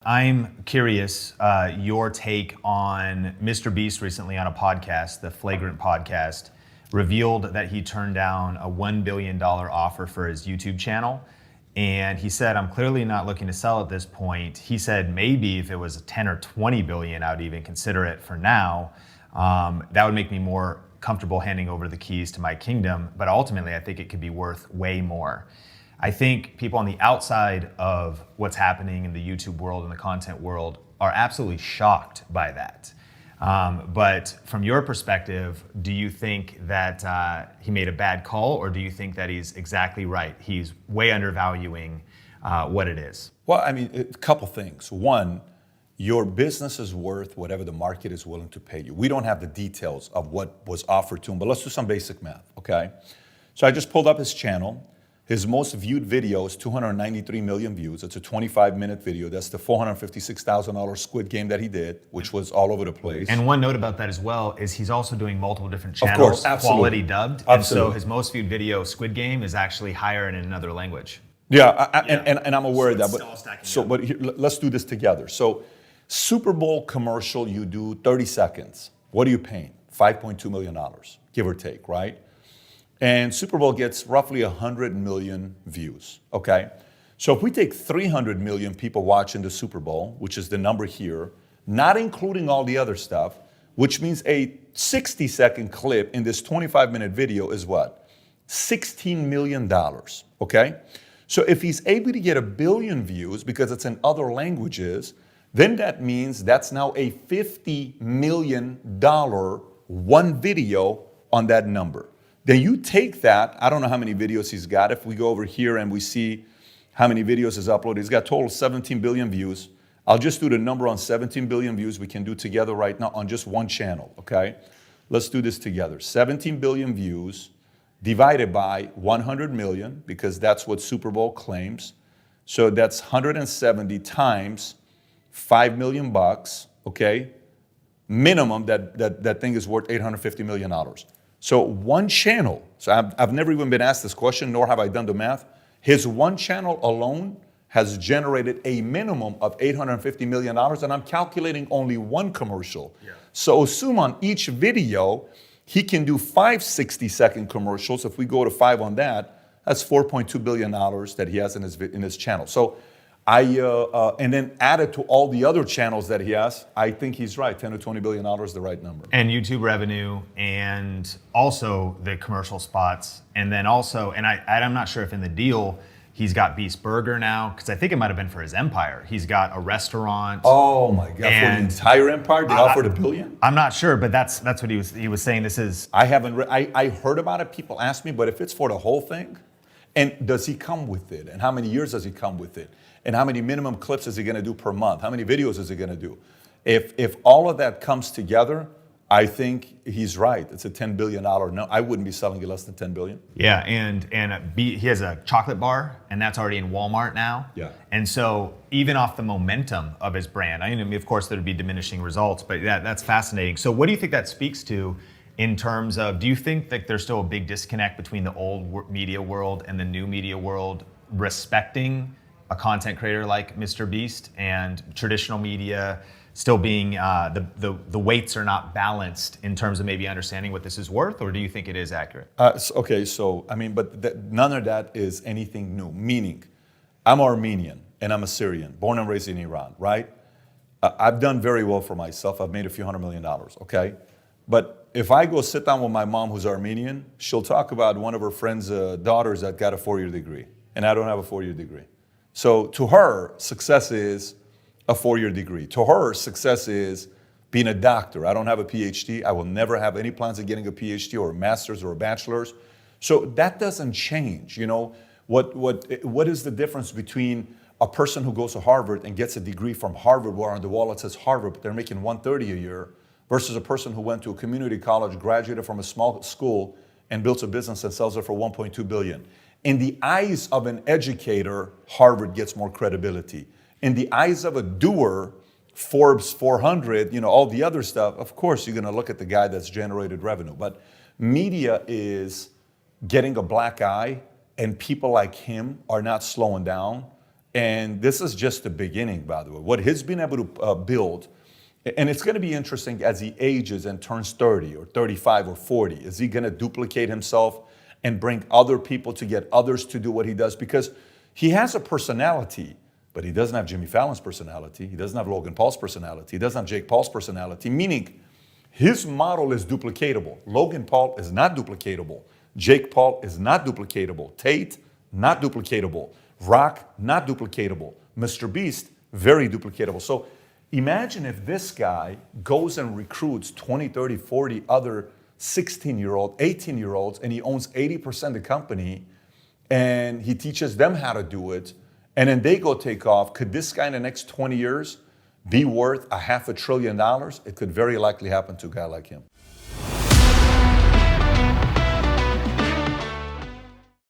I'm curious your take on Mr. Beast recently on a podcast, the Flagrant podcast, revealed that he turned down a $1 billion offer for his YouTube channel. And he said, I'm clearly not looking to sell at this point. He said maybe if it was 10 or 20 billion, I would even consider it for now. That would make me more comfortable handing over the keys to my kingdom. But ultimately, I think it could be worth way more. I think people on the outside of what's happening in the YouTube world and the content world are absolutely shocked by that. But from your perspective, do you think that he made a bad call, or do you think that he's exactly right? He's way undervaluing what it is. Well, I mean, a couple things. One, your business is worth whatever the market is willing to pay you. We don't have the details of what was offered to him, but let's do some basic math, okay? So I just pulled up his channel. His most viewed video is 293 million views. It's a 25-minute video. That's the $456,000 Squid Game that he did, which was all over the place. And one note about that as well is he's also doing multiple different channels, of course, absolutely. Quality dubbed. Absolutely. And so his most viewed video, Squid Game, is actually higher in another language. And I'm aware of that. But here, let's do this together. So Super Bowl commercial, you do 30 seconds. What are you paying? $5.2 million, give or take, right? And Super Bowl gets roughly 100 million views, okay? So if we take 300 million people watching the Super Bowl, which is the number here, not including all the other stuff, which means a 60-second clip in this 25-minute video is what? $16 million, okay? So if he's able to get 1 billion views because it's in other languages, then that means that's now a $50 million one video on that number. Then you take that, I don't know how many videos he's got. If we go over here and we see how many videos he's uploaded, he's got total 17 billion views. I'll just do the number on 17 billion views we can do together right now on just one channel, okay? Let's do this together. 17 billion views divided by 100 million, because that's what Super Bowl claims. So that's 170 times $5 million, okay? Minimum, that thing is worth $850 million. So one channel, so I've never even been asked this question, nor have I done the math. His one channel alone has generated a minimum of $850 million, and I'm calculating only one commercial. Yeah. So assume on each video, he can do 5 60-second commercials. If we go to 5 on that, that's $4.2 billion that he has in his channel. So and then added to all the other channels that he has, I think he's right. 10 to $20 billion is the right number. And YouTube revenue, and also the commercial spots, and then also, and I'm not sure if in the deal he's got Beast Burger now, because I think it might have been for his empire. He's got a restaurant. Oh my God! For the entire empire, they offered $1 billion. I'm not sure, but that's what he was saying. This is. I haven't. I heard about it. People ask me, but if it's for the whole thing, and does he come with it? And how many years does he come with it? And how many minimum clips is he going to do per month? How many videos is he going to do? If all of that comes together, I think he's right. It's a $10 billion. No, I wouldn't be selling it less than $10 billion. Yeah, and he has a chocolate bar, and that's already in Walmart now. Yeah. And so even off the momentum of his brand, I mean, of course, there'd be diminishing results, but that's fascinating. So what do you think that speaks to in terms of, do you think that there's still a big disconnect between the old media world and the new media world respecting a content creator like Mr. Beast, and traditional media still being, the weights are not balanced in terms of maybe understanding what this is worth, or do you think it is accurate? Okay, so, I mean, but none of that is anything new. Meaning, I'm Armenian and I'm a Syrian, born and raised in Iran, right? I've done very well for myself. I've made a few $100 million, okay? But if I go sit down with my mom who's Armenian, she'll talk about one of her friend's daughters that got a 4-year degree, and I don't have a 4-year degree. So to her, success is a 4-year degree. To her, success is being a doctor. I don't have a PhD. I will never have any plans of getting a PhD or a master's or a bachelor's. So that doesn't change. You know, what is the difference between a person who goes to Harvard and gets a degree from Harvard where on the wall it says Harvard, but they're making $130 a year, versus a person who went to a community college, graduated from a small school, and built a business and sells it for $1.2 billion. In the eyes of an educator, Harvard gets more credibility. In the eyes of a doer, Forbes 400, you know, all the other stuff, of course you're gonna look at the guy that's generated revenue. But media is getting a black eye, and people like him are not slowing down. And this is just the beginning, by the way. What he's been able to build, and it's going to be interesting as he ages and turns 30 or 35 or 40. Is he going to duplicate himself and bring other people to get others to do what he does? Because he has a personality, but he doesn't have Jimmy Fallon's personality. He doesn't have Logan Paul's personality. He doesn't have Jake Paul's personality, meaning his model is duplicatable. Logan Paul is not duplicatable. Jake Paul is not duplicatable. Tate, not duplicatable. Rock, not duplicatable. Mr. Beast, very duplicatable. So imagine if this guy goes and recruits 20, 30, 40 other 16-year-old, 18-year-olds, and he owns 80% of the company, and he teaches them how to do it, and then they go take off. Could this guy in the next 20 years be worth $500 billion? It could very likely happen to a guy like him.